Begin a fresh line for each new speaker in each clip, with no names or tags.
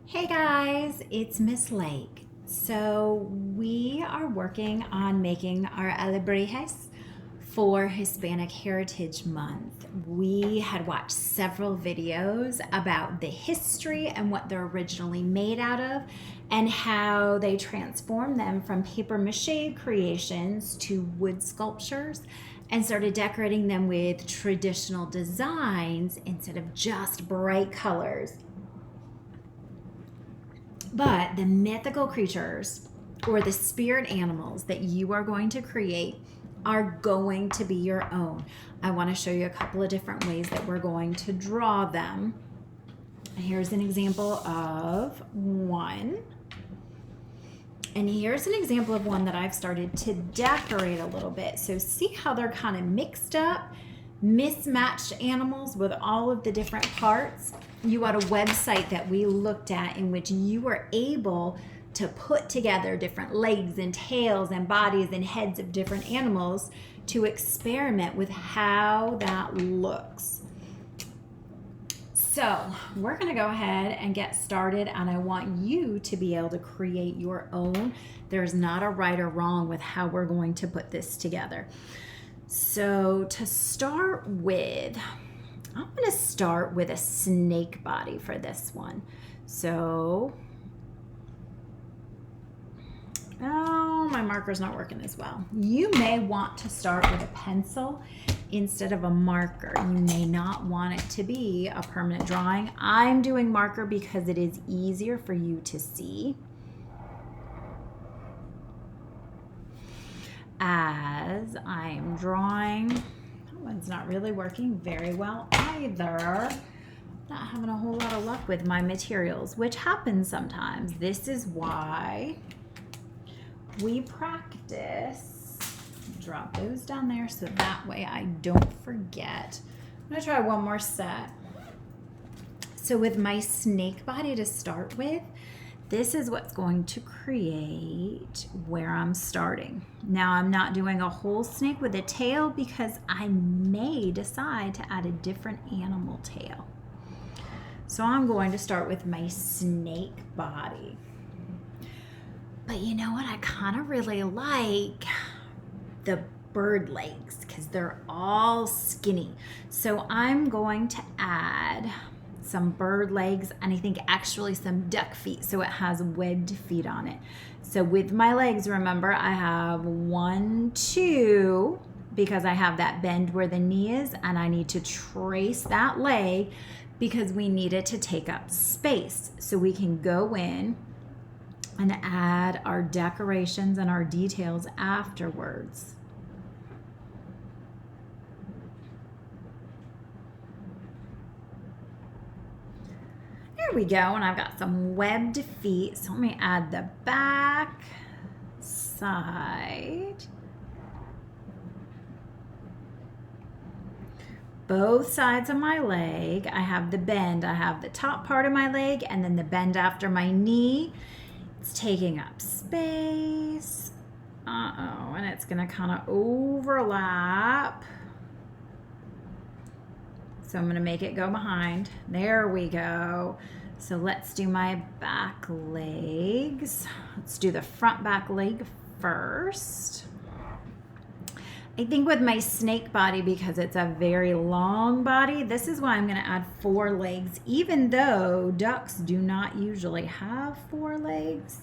Hey guys, it's Miss Lake. So we are working on making our alebrijes for Hispanic Heritage Month. We had watched several videos about the history and what they're originally made out of and how they transformed them from paper mache creations to wood sculptures and started decorating them with traditional designs instead of just bright colors. But the mythical creatures or the spirit animals that you are going to create are going to be your own. I want to show you a couple of different ways that we're going to draw them. Here's an example of one. And here's an example of one that I've started to decorate a little bit. So see how they're kind of mixed up, mismatched animals with all of the different parts. You had a website that we looked at in which you were able to put together different legs and tails and bodies and heads of different animals to experiment with how that looks. So we're going to go ahead and get started, and I want you to be able to create your own. There's not a right or wrong with how we're going to put this together. So to start with, I'm going to start with a snake body for this one. So, oh, my marker's not working as well. You may want to start with a pencil instead of a marker. You may not want it to be a permanent drawing. I'm doing marker because it is easier for you to see. As I'm drawing, that one's not really working very well either. Not having a whole lot of luck with my materials, which happens sometimes. This is why we practice. Drop those down there so that way I don't forget. I'm gonna try one more set. So with my snake body to start with, this is what's going to create where I'm starting. Now I'm not doing a whole snake with a tail because I may decide to add a different animal tail. So I'm going to start with my snake body. But you know what? I kind of really like the bird legs because they're all skinny. So I'm going to add some bird legs, and I think actually some duck feet, so it has webbed feet on it. So with my legs, remember, I have 1, 2, because I have that bend where the knee is, and I need to trace that leg because we need it to take up space. So we can go in and add our decorations and our details afterwards. There we go, and I've got some webbed feet. So let me add the back side. Both sides of my leg. I have the bend. I have the top part of my leg and then the bend after my knee. It's taking up space. And it's gonna kind of overlap. So I'm gonna make it go behind. There we go. So let's do my back legs. Let's do the front back leg first. I think with my snake body, because it's a very long body, this is why I'm gonna add 4 legs, even though ducks do not usually have 4 legs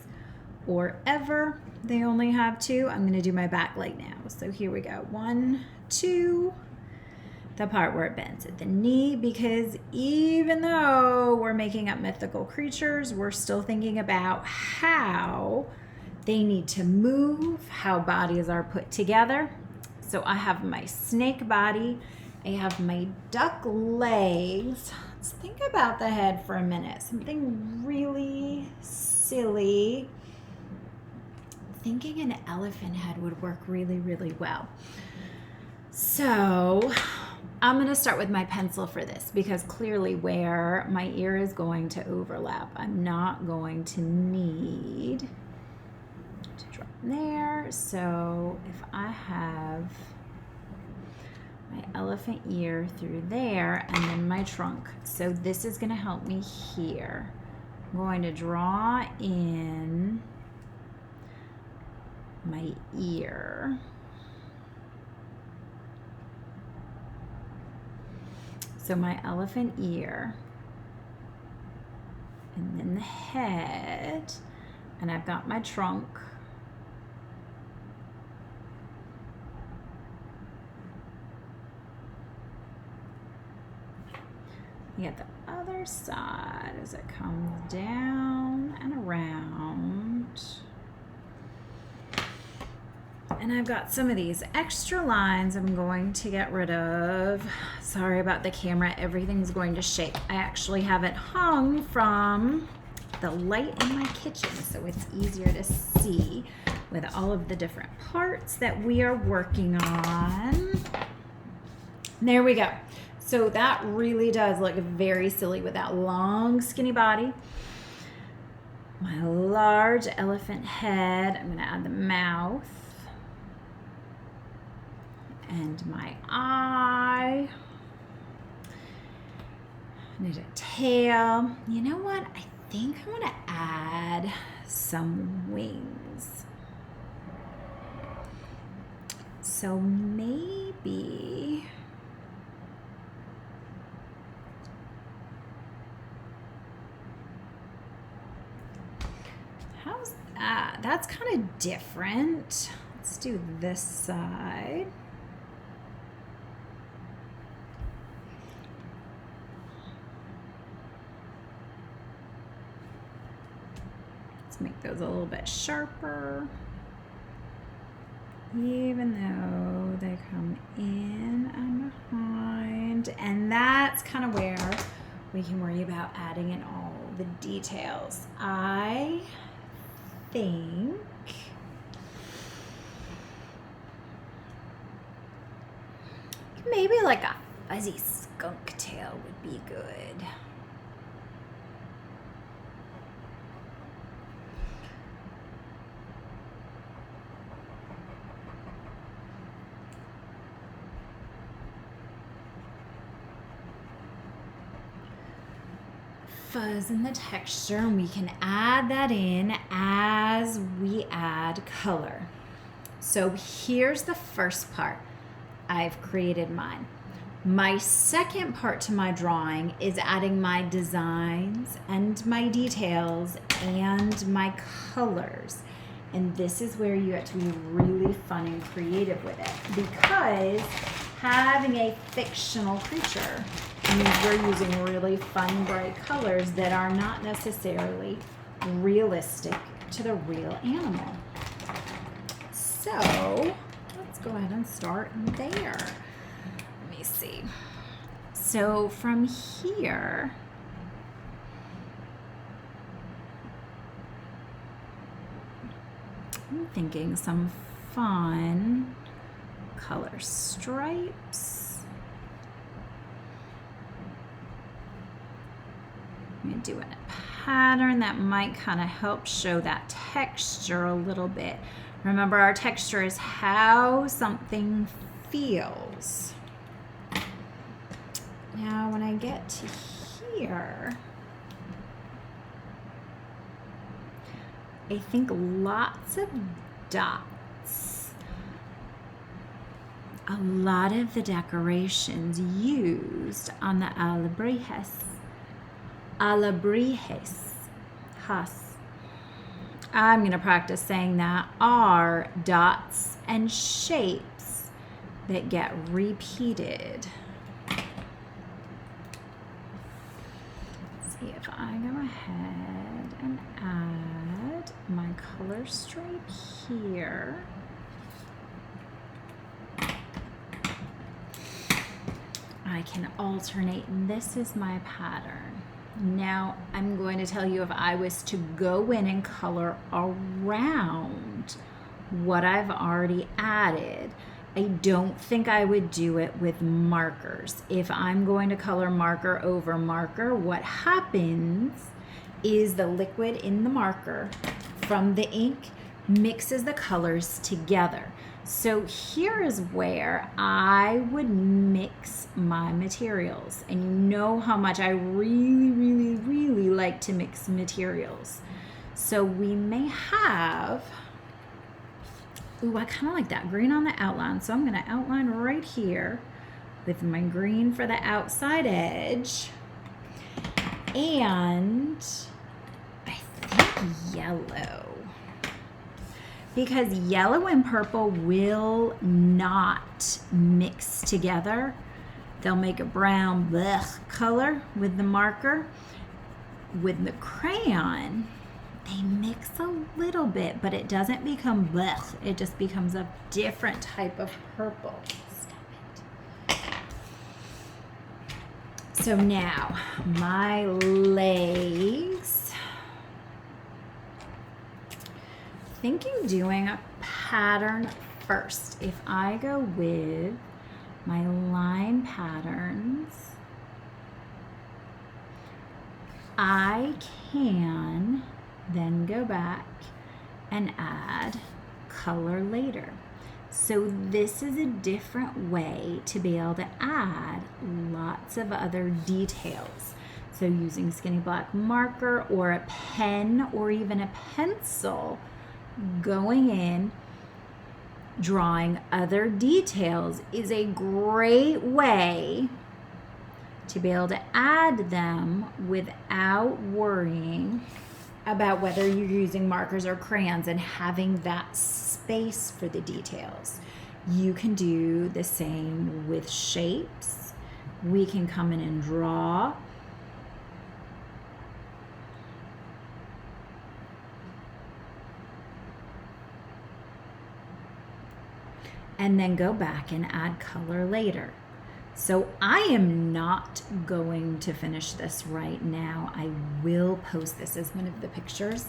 or ever. They only have 2. I'm gonna do my back leg now. So here we go, 1, 2, the part where it bends at the knee, because even though we're making up mythical creatures, we're still thinking about how they need to move, how bodies are put together. So I have my snake body, I have my duck legs. Let's think about the head for a minute. Something really silly. Thinking an elephant head would work really, really well. So I'm going to start with my pencil for this because clearly where my ear is going to overlap, I'm not going to need to drop there. So if I have my elephant ear through there and then my trunk, so this is going to help me here. going to draw in my ear. So my elephant ear, and then the head, and I've got my trunk. You get the other side as it comes down and around. And I've got some of these extra lines I'm going to get rid of. Sorry about the camera, everything's going to shake. I actually have it hung from the light in my kitchen, so it's easier to see with all of the different parts that we are working on. There we go. So that really does look very silly with that long, skinny body. My large elephant head. I'm going to add the mouth. And my eye. I need a tail. You know what? I think I'm going to add some wings. So maybe... how's that? That's kind of different. Let's do this side. Let's make those a little bit sharper, even though they come in and behind. And that's kind of where we can worry about adding in all the details. I think maybe like a fuzzy skunk tail would be good. Fuzz in the texture, and we can add that in as we add color. So here's the first part. I've created mine. My second part to my drawing is adding my designs and my details and my colors. And this is where you get to be really fun and creative with it, because having a fictional creature means we're using really fun, bright colors that are not necessarily realistic to the real animal. So let's go ahead and start there. Let me see. So from here, I'm thinking some fun color stripes. I'm going to do a pattern that might kind of help show that texture a little bit. Remember, our texture is how something feels. Now, when I get to here, I think lots of dots. A lot of the decorations used on the Alebrijes. I'm going to practice saying that, are dots and shapes that get repeated. Let's see if I go ahead and add my color stripe here. I can alternate, and this is my pattern. Now I'm going to tell you, if I was to go in and color around what I've already added, I don't think I would do it with markers. If I'm going to color marker over marker, what happens is the liquid in the marker from the ink mixes the colors together. So here is where I would mix my materials. And you know how much I really like to mix materials. So we may have, ooh, I kind of like that green on the outline. So I'm going to outline right here with my green for the outside edge. And I think yellow. Because yellow and purple will not mix together. They'll make a brown blech color with the marker. With the crayon, they mix a little bit, but it doesn't become blech. It just becomes a different type of purple. Stop it. So now, my legs. Thinking doing a pattern first. If I go with my line patterns, I can then go back and add color later. So this is a different way to be able to add lots of other details. So using skinny black marker or a pen or even a pencil, going in, drawing other details is a great way to be able to add them without worrying about whether you're using markers or crayons and having that space for the details. You can do the same with shapes. We can come in and draw. And then go back and add color later. So I am not going to finish this right now. I will post this as one of the pictures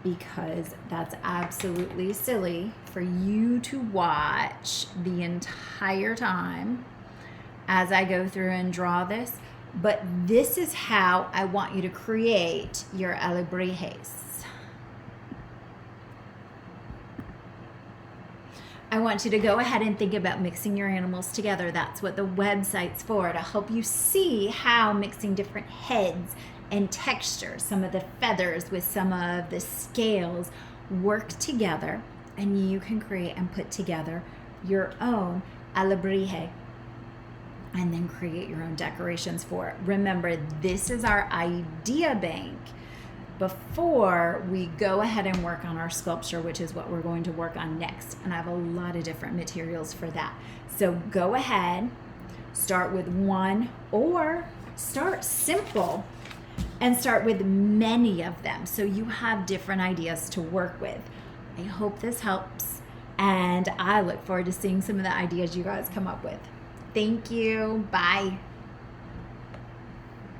because that's absolutely silly for you to watch the entire time as I go through and draw this. But this is how I want you to create your alebrijes. I want you to go ahead and think about mixing your animals together. That's what the website's for, to help you see how mixing different heads and textures, some of the feathers with some of the scales, work together, and you can create and put together your own alebrije and then create your own decorations for it. Remember, this is our idea bank before we go ahead and work on our sculpture, which is what we're going to work on next. And I have a lot of different materials for that. So go ahead, start with one, or start simple and start with many of them so you have different ideas to work with. I hope this helps, and I look forward to seeing some of the ideas you guys come up with. Thank you. Bye.